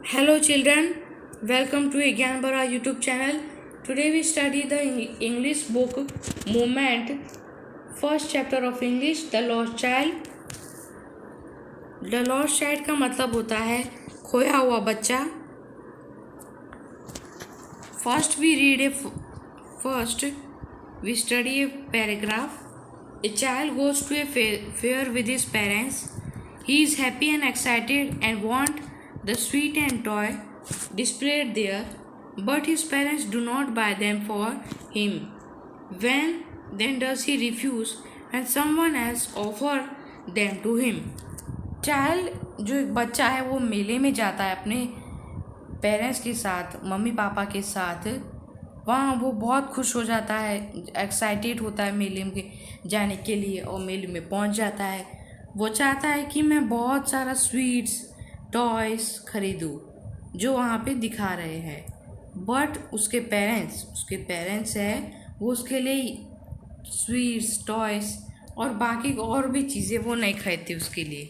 Hello children, welcome to Egyan Bara YouTube channel. Today we study the English book Movement, first chapter of English, The Lost Child. The Lost Child का मतलब होता है खोया हुआ बच्चा. First we study a paragraph. A child goes to a fair with his parents. He is happy and excited and want the sweet and toy displayed there, but his parents do not buy them for him. When then does he refuse and someone else offer them to him? Child जो एक बच्चा है वो मेले में जाता है अपने पेरेंट्स के साथ, मम्मी पापा के साथ. वहाँ वो बहुत खुश हो जाता है, एक्साइटेड होता है मेले में जाने के लिए और मेले में पहुँच जाता है. वो चाहता है कि मैं बहुत सारा स्वीट्स टॉयस खरीदूँ जो वहाँ पे दिखा रहे हैं. बट उसके पेरेंट्स है वो उसके लिए स्वीट्स टॉयस और बाकी और भी चीज़ें वो नहीं खरीदते उसके लिए.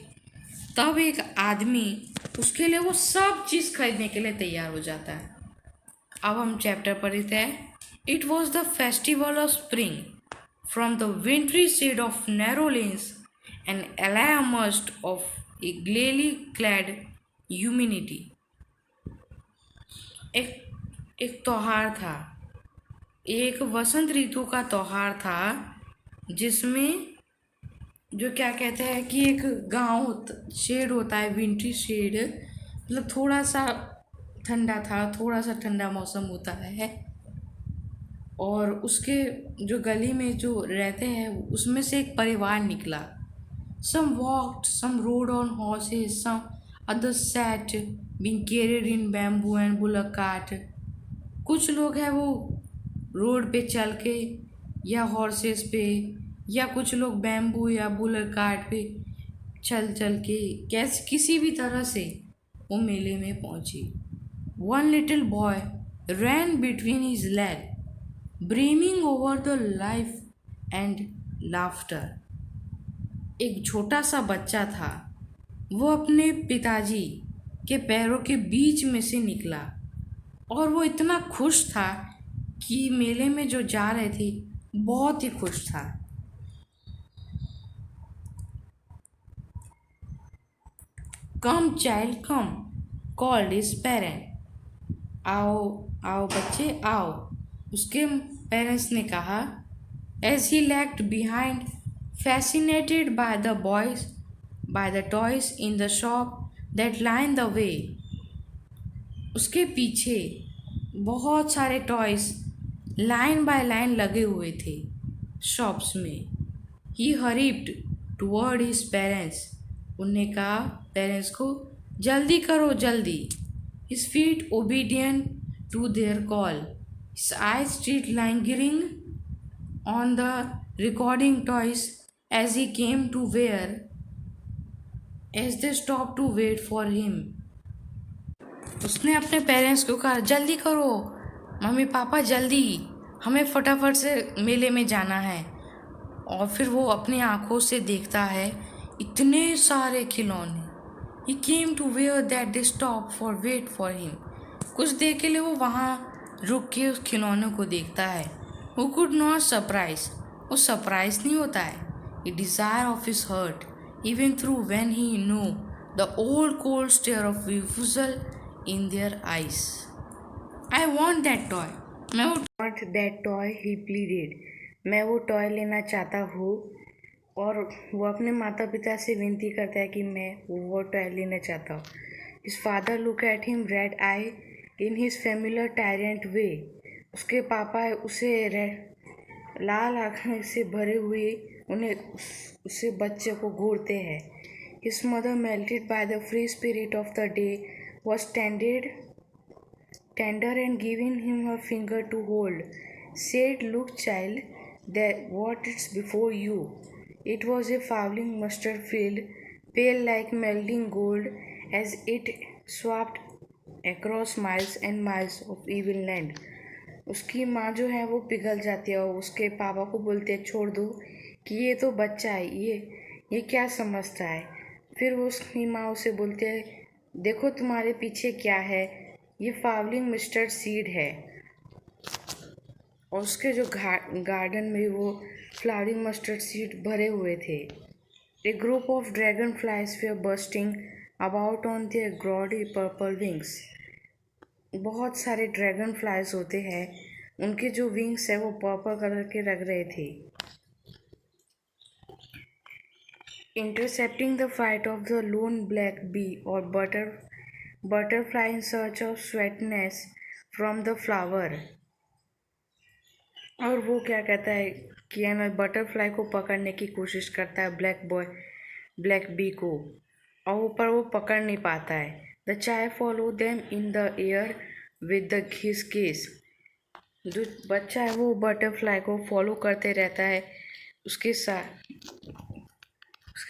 तब एक आदमी उसके लिए वो सब चीज़ खरीदने के लिए तैयार हो जाता है. अब हम चैप्टर पढ़ते हैं. It was the festival of spring from the wintry shade of narrow lanes and almost of a gaily clad humanity. एक त्योहार था, एक वसंत ऋतु का त्योहार था जिसमें जो क्या कहते हैं कि एक गांव शेड होता है, विंट्री शेड, मतलब थोड़ा सा ठंडा था, थोड़ा सा ठंडा मौसम होता है. और उसके जो गली में जो रहते हैं उसमें से एक परिवार निकला. Some walked, some rode on horses, some other sat being carried in bamboo and bullock cart. कुछ लोग हैं वो रोड पे चल के या हॉर्सेस पे, या कुछ लोग बैम्बू या बुलक कार्ट पे चल चल के कैसे किसी भी तरह से वो मेले में पहुंची. One little boy ran between his leg brimming over the life and laughter. एक छोटा सा बच्चा था, वो अपने पिताजी के पैरों के बीच में से निकला और वो इतना खुश था कि मेले में जो जा रहे थे बहुत ही खुश था. Come child come called his parent. आओ आओ बच्चे आओ, उसके पेरेंट्स ने कहा. As he lagged behind fascinated by the toys in the shop that line the way. उसके पीछे बहुत सारे टॉयज लाइन बाय लाइन लगे हुए थे शॉप्स में. He hurried toward his parents. उनने कहा पेरेंट्स को, जल्दी करो जल्दी. His feet obedient to their call. His eyes still lingering on the recording toys as he came to where as they stopped to wait for him. उसने अपने parents को कहा जल्दी करो मम्मी पापा, जल्दी, हमें फटाफट से मेले में जाना है. और फिर वो अपनी आँखों से देखता है इतने सारे खिलौने. He came to where that they stopped for wait for him. कुछ देर के लिए वो वहाँ रुक के उस खिलौनों को देखता है. Who could not surprise. वो सरप्राइज नहीं होता है. A desire of his heart, even through when he knew the old cold stare of refusal in their eyes. I want that toy. मैं वो want that toy, he pleaded. मैं वो toy लेना चाहता हूँ. और वो अपने माता पिता से विनती करता है कि मैं वो टॉय लेना चाहता हूँ. His father looked at him red eye in his familiar tyrant way. उसके पापा उसे लाल आँखें से भरे हुए उसे बच्चे को घूरते हैं. His mother, melted by the free spirit of the day, was tender and giving him her finger to hold, said, "Look, child, what is before you." It was a fowling mustard field, pale like melting gold, as it swept across miles and miles of evil land. उसकी माँ जो है वो पिघल जाती है और उसके पापा को बोलते हैं छोड़ दो कि ये तो बच्चा है, ये क्या समझता है. फिर वो उसकी माँ उसे बोलती है देखो तुम्हारे पीछे क्या है, ये फ्लावरिंग मस्टर्ड सीड है। और उसके जो गार्डन में वो फ्लावरिंग मस्टर्ड सीड भरे हुए थे। A group of dragon flies were bustling about on their gaudy purple wings. बहुत सारे ड्रैगन फ्लाइज होते हैं, उनके जो विंग्स है वो पर्पल कलर के लग रहे थे। Intercepting the flight of the lone black bee or butterfly in search of sweetness from the flower। और वो क्या कहता है कि है ना, बटरफ्लाई को पकड़ने की कोशिश करता है ब्लैक बी को, और पर वो पकड़ नहीं पाता है। द चाय follow them in the air with the his case. जो बच्चा है वो बटरफ्लाई को फॉलो करते रहता है, उसके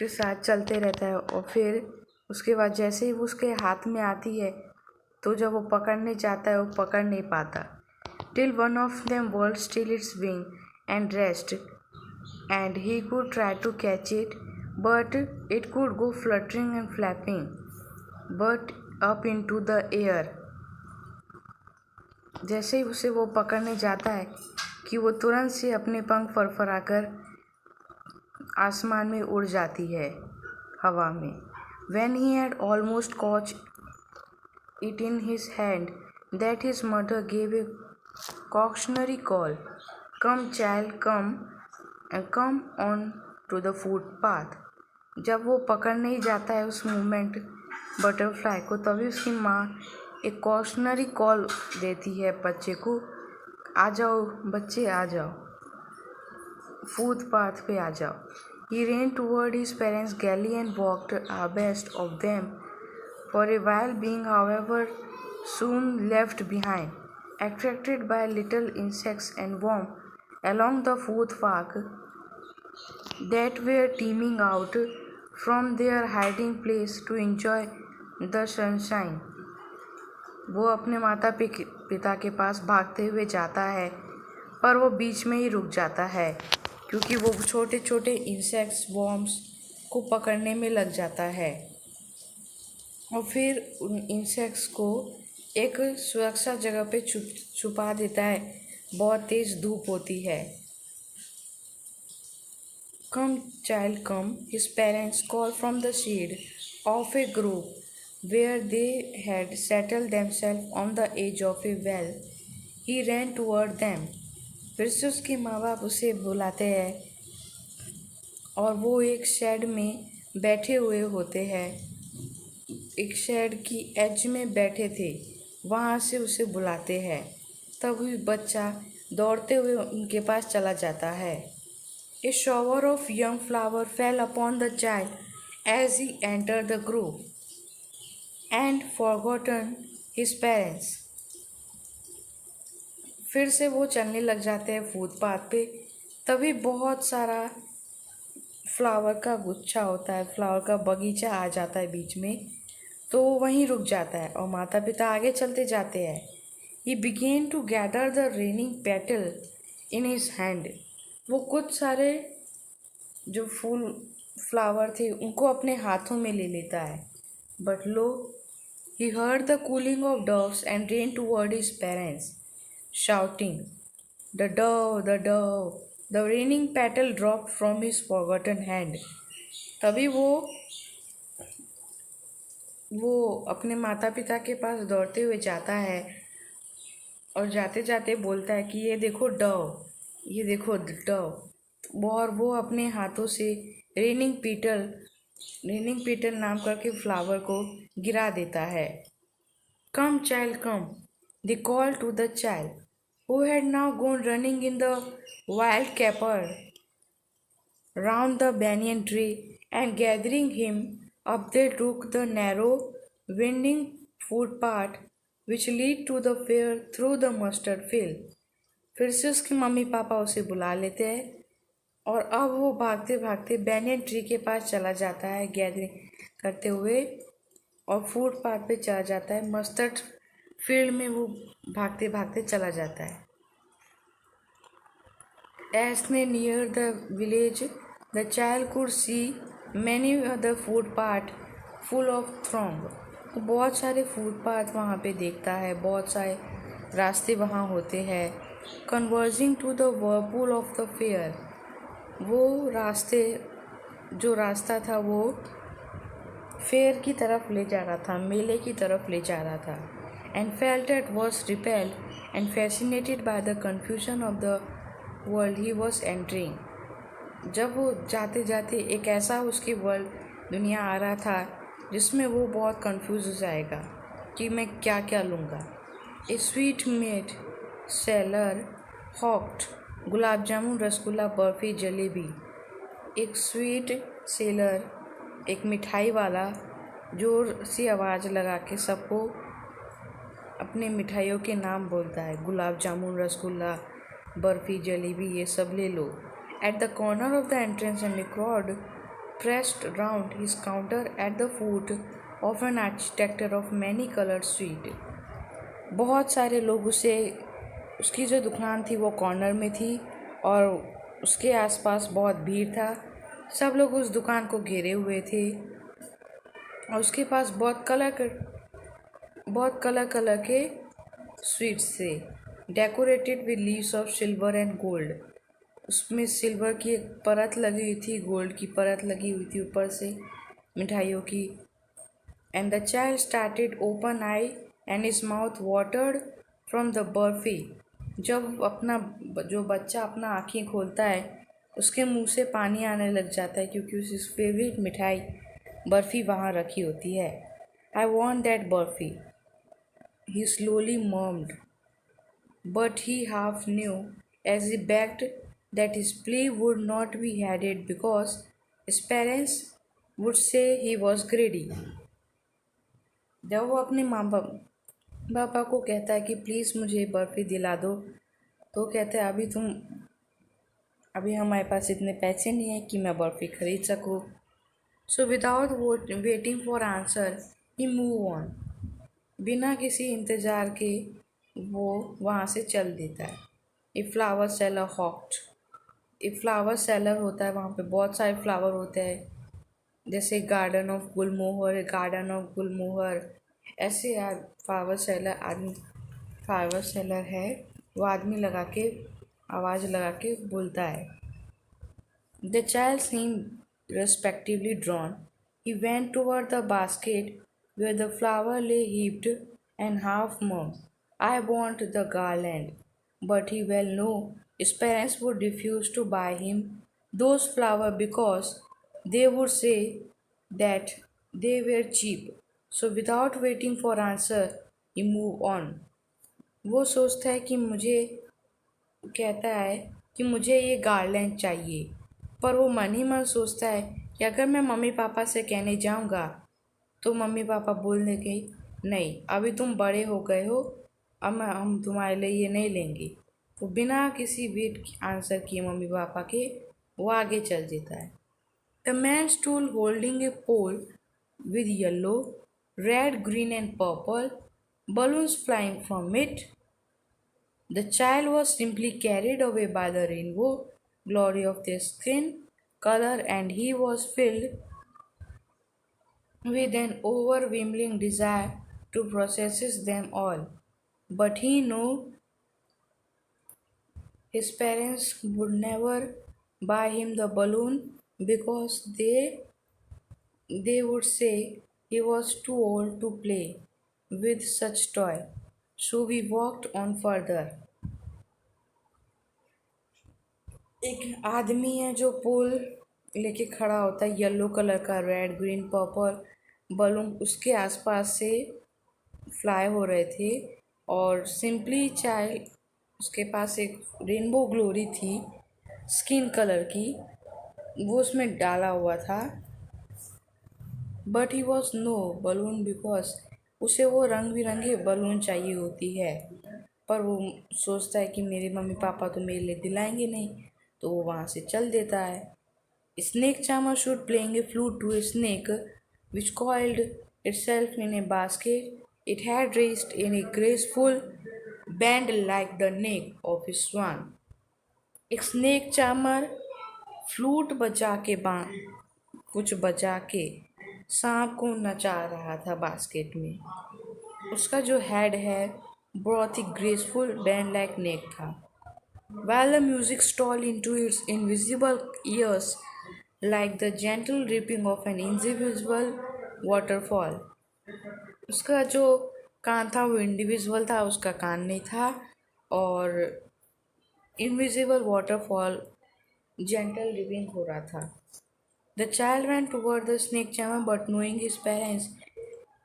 साथ चलते रहता है। और फिर उसके बाद जैसे ही वो उसके हाथ में आती है, तो जब वो पकड़ने जाता है वो पकड़ नहीं पाता। Till one of them world still its wing and rest and he could try to catch it but it could go fluttering and flapping but up in to the air. जैसे ही उसे वो पकड़ने जाता है कि वो तुरंत से अपने पंख फड़फड़ाकर आसमान में उड़ जाती है, हवा में। When he had almost caught it in his hand, that his mother gave a cautionary call, "Come, child, come, and come on to the footpath." जब वो पकड़ने ही जाता है उस मूवमेंट बटरफ्लाई को, तभी उसकी माँ एक कॉशनरी कॉल देती है बच्चे को, आ जाओ बच्चे, आ जाओ, फुटपाथ पे आ जाओ। He ran toward his parents gaily and walked abreast of them for a while, being, however, soon left behind, attracted by little insects and worms along the footpath that were teeming out from their hiding place to enjoy the sunshine। वो अपने माता पिता के पास भागते हुए जाता है, पर वो बीच में ही रुक जाता है क्योंकि वो छोटे छोटे इंसेक्ट्स वॉर्म्स को पकड़ने में लग जाता है। और फिर उन इंसेक्ट्स को एक सुरक्षा जगह पे छुपा देता है, बहुत तेज धूप होती है। Come child come, his parents call from the shade of a group where they had settled themself on the edge of a well. He ran toward them. फिर से उसके माँ बाप उसे बुलाते हैं और वो एक शेड में बैठे हुए होते हैं, एक शेड की एज में बैठे थे, वहाँ से उसे बुलाते हैं। तभी बच्चा दौड़ते हुए उनके पास चला जाता है। A shower of young flower fell upon the child as he enter the group and forgotten his parents. फिर से वो चलने लग जाते हैं फुटपाथ पे। तभी बहुत सारा फ्लावर का गुच्छा होता है, फ्लावर का बगीचा आ जाता है बीच में, तो वो वहीं रुक जाता है और माता पिता आगे चलते जाते हैं। He began to gather the raining petal in his hand. वो कुछ सारे जो फ्लावर थे उनको अपने हाथों में ले लेता है। But low, he heard the cooling of doves and rain toward his parents shouting, "The dove, the dove!" The raining petal dropped from his forgotten hand. तभी वो अपने माता पिता के पास दौड़ते हुए जाता है और जाते जाते बोलता है कि ये देखो डव, ये देखो डव। और वो अपने हाथों से रेनिंग पीटल नाम करके फ्लावर को गिरा देता है। Come, child, come, they called to the child, who had now gone running in the wild caper round the banyan tree, and gathering him up they took the narrow, winding footpath which lead to the fair through the mustard field। फिर से उसके mummy papa उसे बुला लेते हैं और अब वो भागते भागते बैनियन ट्री के पास चला जाता है, गैदरिंग करते हुए, और फुटपाथ पे चला जाता है। मस्टर्ड फील्ड में वो भागते भागते चला जाता है। As they neared the village, the child could see many other footpaths full of throng। वो बहुत सारे फुटपाथ वहाँ पे देखता है, बहुत सारे रास्ते वहाँ होते हैं। Converging to the whirlpool of the fair, वो जो रास्ता था वो फेयर की तरफ ले जा रहा था, मेले की तरफ ले जा रहा था। And felt at was repelled and fascinated by the confusion of the world he was entering. जब वो जाते जाते एक ऐसा उसकी वर्ल्ड दुनिया आ रहा था जिसमें वो बहुत कंफ्यूज हो जाएगा कि मैं क्या क्या लूँगा। ए sweet made seller हॉक्ड, gulab jamun, rasgulla, barfi, jalebi. एक स्वीट सेलर, एक मिठाई वाला, जोर सी आवाज़ लगा के सबको अपने मिठाइयों के नाम बोलता है, गुलाब जामुन, रसगुल्ला, बर्फ़ी, जलेबी, ये सब ले लो। At the corner of the entrance and a crowd pressed round his counter at the foot of an architecture of many colored sweet। बहुत सारे लोग उसकी जो दुकान थी वो कॉर्नर में थी और उसके आसपास बहुत भीड़ था। सब लोग उस दुकान को घेरे हुए थे और उसके पास बहुत कलर कलर के स्वीट्स थे, decorated with leaves of silver and gold. उसमें सिल्वर की एक परत लगी हुई थी, गोल्ड की परत लगी हुई थी ऊपर से मिठाइयों की। And the child started open I and his mouth watered from the barfi. जब जो बच्चा अपना आँखें खोलता है उसके मुंह से पानी आने लग जाता है क्योंकि उसकी फेवरेट मिठाई बर्फ़ी वहाँ रखी होती है। I want that barfi, he slowly murmured, but he half knew as he begged that his plea would not be heeded because his parents would say he was greedy। जब वो अपने माँ पापा को कहता है कि प्लीज़ मुझे बर्फ़ी दिला दो, तो कहते हैं अभी हमारे पास इतने पैसे नहीं हैं कि मैं बर्फ़ी खरीद सकूँ। So without waiting for answer he move on, बिना किसी इंतज़ार के वो वहाँ से चल देता है। ए फ्लावर सेलर हॉक्ड, एक फ्लावर सेलर होता है, वहाँ पे बहुत सारे फ्लावर होते हैं, जैसे गार्डन ऑफ गुलमोहर, ऐसे यार फ्लावर सेलर है, वो आदमी लगा के आवाज़ लगा के बोलता है। The child seemed respectively drawn. He went toward the basket where the flower lay heaped and half murmured, I want the garland. But he well knew his parents would refuse to buy him those flowers because they would say that they were cheap. So without waiting for answer, he moved on. वो सोचता है कि कहता है कि मुझे ये garland चाहिए, पर वो मन ही मन सोचता है कि अगर मैं मम्मी पापा से कहने जाऊंगा तो मम्मी पापा बोल देंगे नहीं, अभी तुम बड़े हो गए हो, अब हम तुम्हारे लिए ये नहीं लेंगे। तो बिना किसी वेट आंसर किए मम्मी पापा के वो आगे चल देता है। The man stood holding a pole with yellow, red, green, and purple balloons flying from it. The child was simply carried away by the rainbow glory of their skin color, and he was filled with an overwhelming desire to possess them all. But he knew his parents would never buy him the balloon because they would say he was too old to play with such toy. So we walked on further. एक आदमी है जो पोल लेके खड़ा होता है, yellow colour का, red, green, purple balloon उसके आसपास से फ्लाई हो रहे थे, और सिंपली चाइल्ड उसके पास एक रेनबो ग्लोरी थी स्किन कलर की, वो उसमें डाला हुआ था। But he was no balloon because उसे वो रंग बिरंगे बलून चाहिए होती है, पर वो सोचता है कि मेरे मम्मी पापा तो मेरे लिए दिलाएंगे नहीं, तो वो वहाँ से चल देता है। Snake charmer should playing a flute to a snake which coiled itself in a basket. It had raised in a graceful bend like the neck of a swan. एक स्नेक चार्मर फ्लूट बजा के कुछ बजा के सांप को नचा रहा था बास्केट में। उसका जो हेड है बहुत ही ग्रेसफुल बैंड लाइक नेक था। While the music stole into its invisible ears like the gentle dripping of an invisible waterfall. उसका जो कान था वो इंडिविजुअल था, उसका कान नहीं था, और इनविजिबल वाटरफॉल जेंटल ड्रिपिंग हो रहा था। The child ran toward the snake charmer, but knowing his parents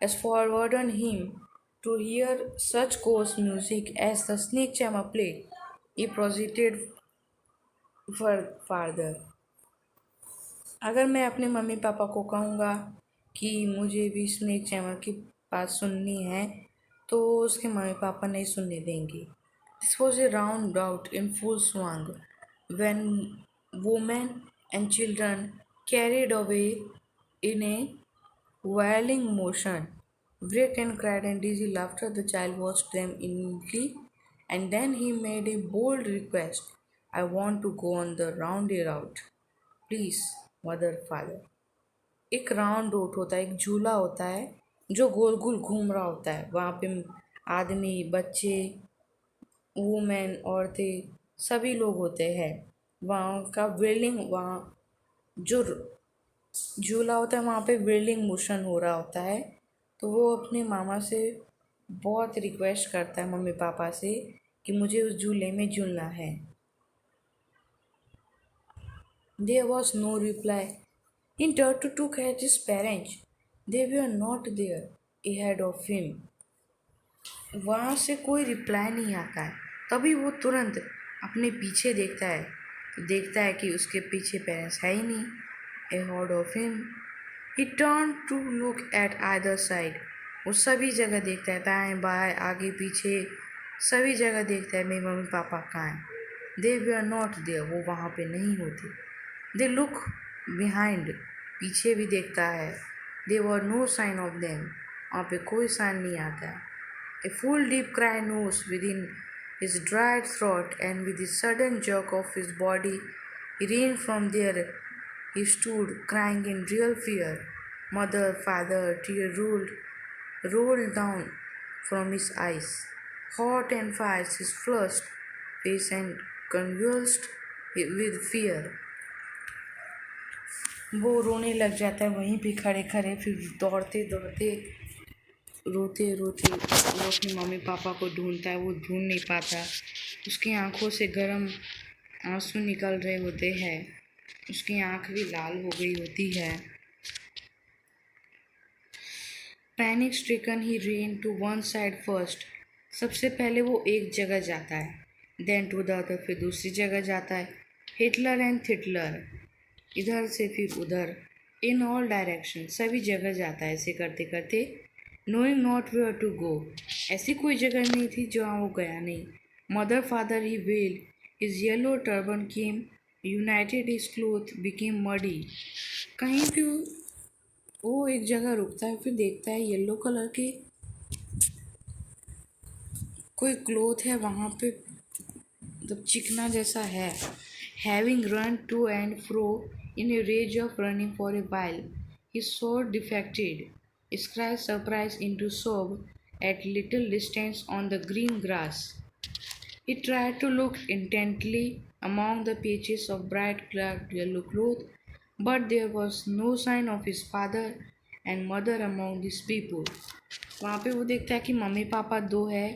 as forbidden him to hear such coarse music as the snake charmer played, he proceeded farther. अगर मैं अपने mummy papa को कहूँगा कि मुझे भी स्नेक चैमर की बात सुननी है तो उसके मम्मी पापा नहीं सुनने देंगे। This was a round out in full swung when women and children carried away in a wailing motion. Wrecked and cried in dizzy laughter. The child watched them intently, and then he made a bold request. I want to go on the route. Please, mother, father. एक round road होता है, एक झूला होता है जो गोल गोल घूम रहा होता है। वहाँ पे आदमी, बच्चे, वुमेन, औरतें, सभी लोग होते हैं। वहाँ का व्हीलिंग, वहाँ जो झूला होता है वहाँ पे व्हीलिंग मोशन हो रहा होता है। तो वो अपने मामा से बहुत रिक्वेस्ट करता है, मम्मी पापा से, कि मुझे उस झूले में झूलना है। There was no reply. He turned to look at his parents. They were not there ahead of him. वहाँ से कोई रिप्लाई नहीं आता है। तभी वो तुरंत अपने पीछे देखता है तो देखता है कि उसके पीछे पेरेंट्स है ही नहीं। Ahead of him. He turned to look at either side. वो सभी जगह देखता है, दाएं बाएं आगे पीछे सभी जगह देखता है मेरे मम्मी पापा कहाँ हैं। They were not there. वो वहाँ पे नहीं होते। They look behind. पीछे भी देखता है। There were no sign of them. वहाँ पे कोई साइन नहीं आता है। A full deep cry rose within his dried throat, and with a sudden jerk of his body, he ran from there. He stood crying in real fear. Mother, father, rolled down from his eyes. Hot and fires his flushed face and convulsed with fear. वो रोने लग जाता है वहीं पे खड़े खड़े, फिर दौड़ते दौड़ते रोते रोते वो अपने मम्मी पापा को ढूंढता है। वो ढूंढ नहीं पाता। उसकी आंखों से गर्म आंसू निकल रहे होते हैं। उसकी आंख भी लाल हो गई होती है। Panic stricken he ran to one side first. सबसे पहले वो एक जगह जाता है, then to the other, फिर दूसरी जगह जाता है। हिटलर एंड थिटलर, इधर से फिर उधर, इन ऑल डायरेक्शन, सभी जगह जाता है। ऐसे करते करते knowing not where to go, ऐसी कोई जगह नहीं थी जहाँ वो गया नहीं। मदर फादर ही wailed. His yellow turban came united, his clothes became muddy. कहीं भी वो एक जगह रुकता है, फिर देखता है येलो कलर के कोई क्लोथ है वहाँ पे, मतलब चिकना जैसा है। Having run to and fro in a rage of running for a while, his sword defected. Scratched surprise into sob at little distance on the green grass. He tried to look intently among the patches of bright colored yellow cloth, but there was no sign of his father and mother among these people. वहाँ पे वो देखता है कि mummy papa दो है,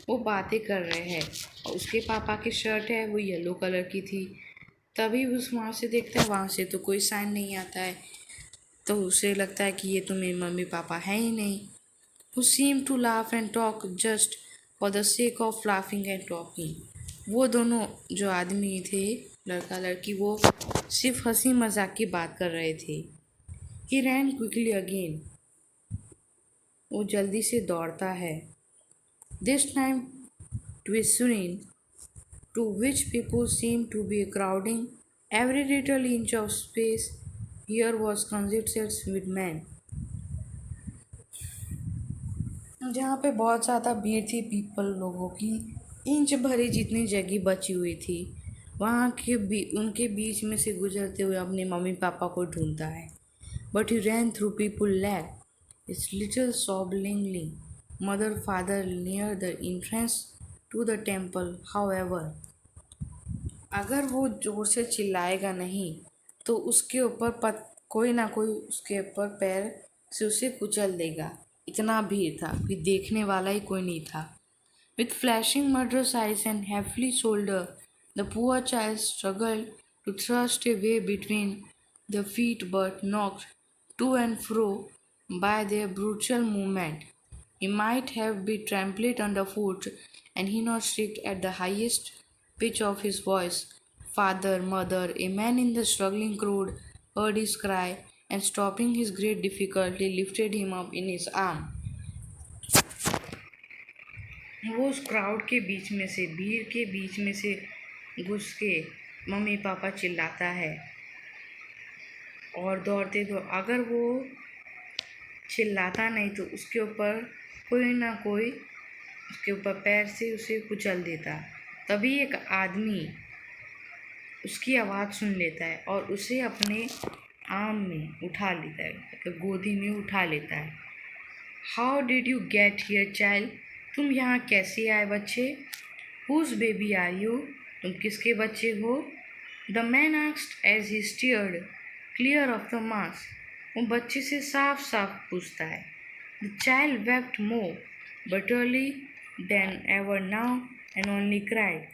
वो बातें कर रहे हैं, और उसके पापा की शर्ट है वो येलो कलर की थी। तभी उस वहाँ से देखता है, वहाँ से तो कोई साइन नहीं आता है। तो उसे लगता है कि ये तो मेरे मम्मी पापा हैं ही नहीं। Who seemed to laugh and talk just for the sake of laughing and talking. वो दोनों जो आदमी थे, लड़का लड़की, वो सिर्फ हंसी मजाक की बात कर रहे थे। He ran quickly again. वो जल्दी से दौड़ता है। This time to a serene, to which people seemed to be crowding. Every little inch of space here was congested with men. जहाँ पे बहुत ज़्यादा भीड़ थी पीपल लोगों की, इंच भरी जितनी जगह बची हुई थी, वहाँ के उनके बीच में से गुजरते हुए अपने मम्मी पापा को ढूंढता है। but he ran through people's leg. His little sobbingly mother father near the entrance to the temple. However, अगर वो जोर से चिल्लाएगा नहीं तो उसके ऊपर कोई ना कोई उसके ऊपर पैर से उसे कुचल देगा। इतना भीड़ था कि देखने वाला ही कोई नहीं था। With flashing murderous eyes and heavy shoulder, the poor child struggled to thrust a way between the feet but knocked to and fro by their brutal movement. He might have been trampled underfoot, and he not shrieked at the highest pitch of his voice. Father, mother, a man in the struggling crowd heard his cry and stopping his great difficulty lifted him up in his arm. वो उस crowd के बीच में से भीड़ के बीच में से घुस के मम्मी पापा चिल्लाता है और दौड़ते तो अगर वो चिल्लाता नहीं तो उसके ऊपर कोई ना कोई उसके ऊपर पैर से उसे कुचल देता। तभी एक आदमी उसकी आवाज़ सुन लेता है और उसे अपने आर्म में उठा लेता है, गोदी में उठा लेता है। How did you get here child? तुम यहाँ कैसे आए बच्चे? Whose baby are you? तुम किसके बच्चे हो? The man asked as he steered clear of the mass. वो बच्चे से साफ साफ पूछता है। The child wept more bitterly than ever now and only cried.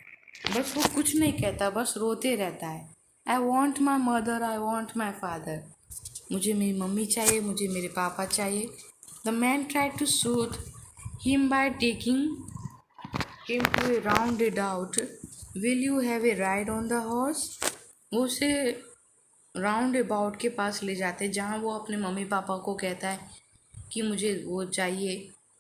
बस वो कुछ नहीं कहता, बस रोते रहता है। I want my mother, I want my father. मुझे मेरी मम्मी चाहिए, मुझे मेरे पापा चाहिए। The man tried to soothe him by taking him to a roundabout. Will you have a ride on the horse? वो उसे राउंड अबाउट के पास ले जाते जहाँ वो अपने मम्मी पापा को कहता है कि मुझे वो चाहिए,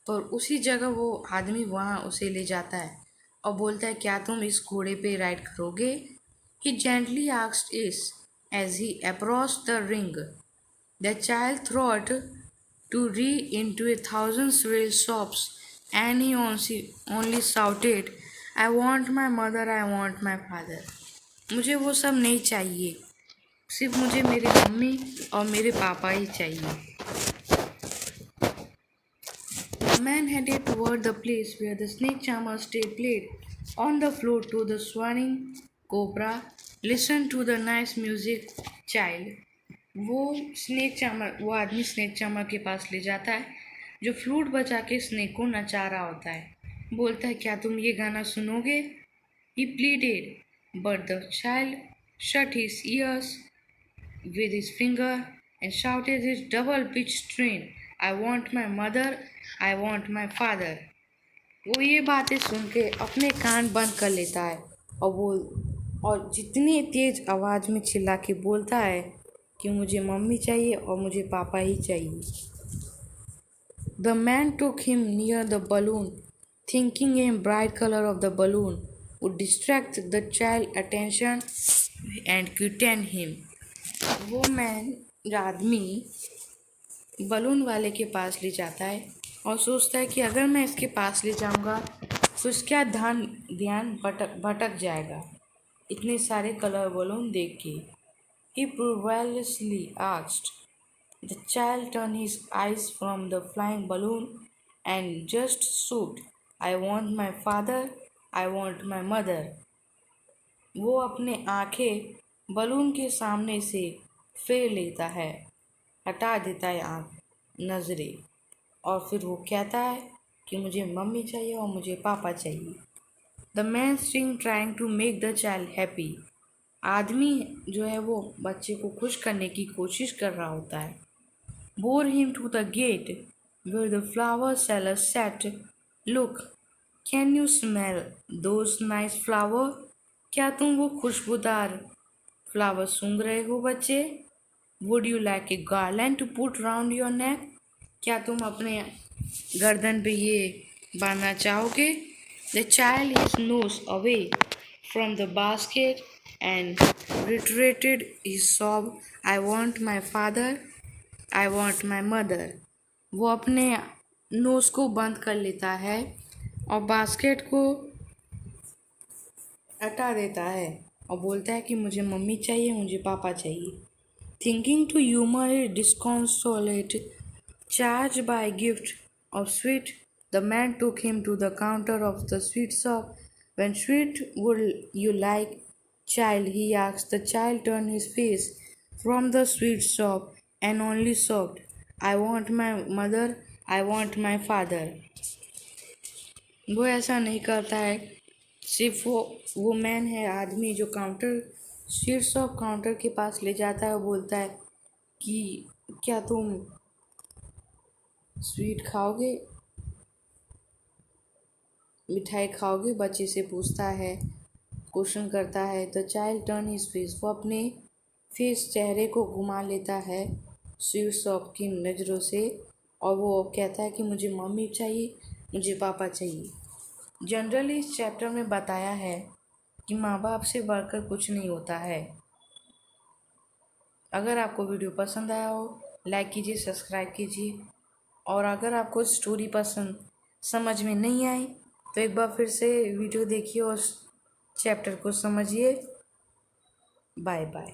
पर उसी जगह वो आदमी वहाँ उसे ले जाता है और बोलता है क्या तुम इस घोड़े पे राइड करोगे? He gently asked is as he approached the ring. The child thought to re into 1,000 shrill sobs, and he only shouted, I want my mother, I want my father. मुझे वो सब नहीं चाहिए, सिर्फ मुझे मेरी मम्मी और मेरे पापा ही चाहिए। The man headed toward the place where the snake charmer stayed played on the floor to the swirling cobra. Listen to the nice music, child. वो आदमी स्नेक चार्मर के पास ले जाता है जो फ्लूट बजा के स्नेक को नचा रहा होता है। बोलता है क्या तुम ये गाना सुनोगे? He pleaded, but the child shut his ears with his finger and shouted his double-pitched strain, I want my mother, I want my father. वो ये बातें सुन के अपने कान बंद कर लेता है और जितनी तेज आवाज़ में चिल्ला के बोलता है कि मुझे मम्मी चाहिए और मुझे पापा ही चाहिए। The man took him near the balloon, thinking a bright color of the balloon would distract the child's attention and quieten him. वो आदमी बलून वाले के पास ले जाता है और सोचता है कि अगर मैं इसके पास ले जाऊंगा तो इसका ध्यान भटक जाएगा इतने सारे कलर बलून देख के। He previously asked. The child turned his eyes from the flying balloon and just sobbed, I want my father, I want my mother. वो अपने आंखें बलून के सामने से फेर लेता है, हटा देता है नज़रें और फिर वो कहता है कि मुझे मम्मी चाहिए और मुझे पापा चाहिए। The man still trying to make the child happy. आदमी जो है वो बच्चे को खुश करने की कोशिश कर रहा होता है। Bore him to the gate where the flower seller sat, look can you smell those nice flower? क्या तुम वो खुशबूदार फ्लावर सूंघ रहे हो बच्चे? Would you like a garland to put round your neck? क्या तुम अपने गर्दन पे ये बांधना चाहोगे? The child his nose away from the basket and reiterated his sob, I want my father, I want my mother. वो अपने नोज को बंद कर लेता है और बास्केट को हटा देता है और बोलता है कि मुझे मम्मी चाहिए, मुझे पापा चाहिए। Thinking to humor his disconsolate charge by gift of sweet, the man took him to the counter of the sweet shop. When sweet would you like, child? He asked. The child turned his face from the sweet shop and only sobbed, I want my mother, I want my father. वो ऐसा नहीं करता है, सिर्फ वो man है, आदमी जो काउंटर स्वीट शॉप काउंटर के पास ले जाता है और बोलता है कि क्या तुम स्वीट खाओगे, मिठाई खाओगे? बच्चे से पूछता है, क्वेश्चन करता है। The child turn his face, वो अपने फेस चेहरे को घुमा लेता है स्वीट शॉप की नज़रों से, और वो कहता है कि मुझे मम्मी चाहिए, मुझे पापा चाहिए। जनरली इस चैप्टर में बताया है कि माँ बाप से बढ़कर कुछ नहीं होता है। अगर आपको वीडियो पसंद आया हो, लाइक कीजिए, सब्सक्राइब कीजिए, और अगर आपको स्टोरी पसंद समझ में नहीं आई तो एक बार फिर से वीडियो देखिए और चैप्टर को समझिए। Bye bye.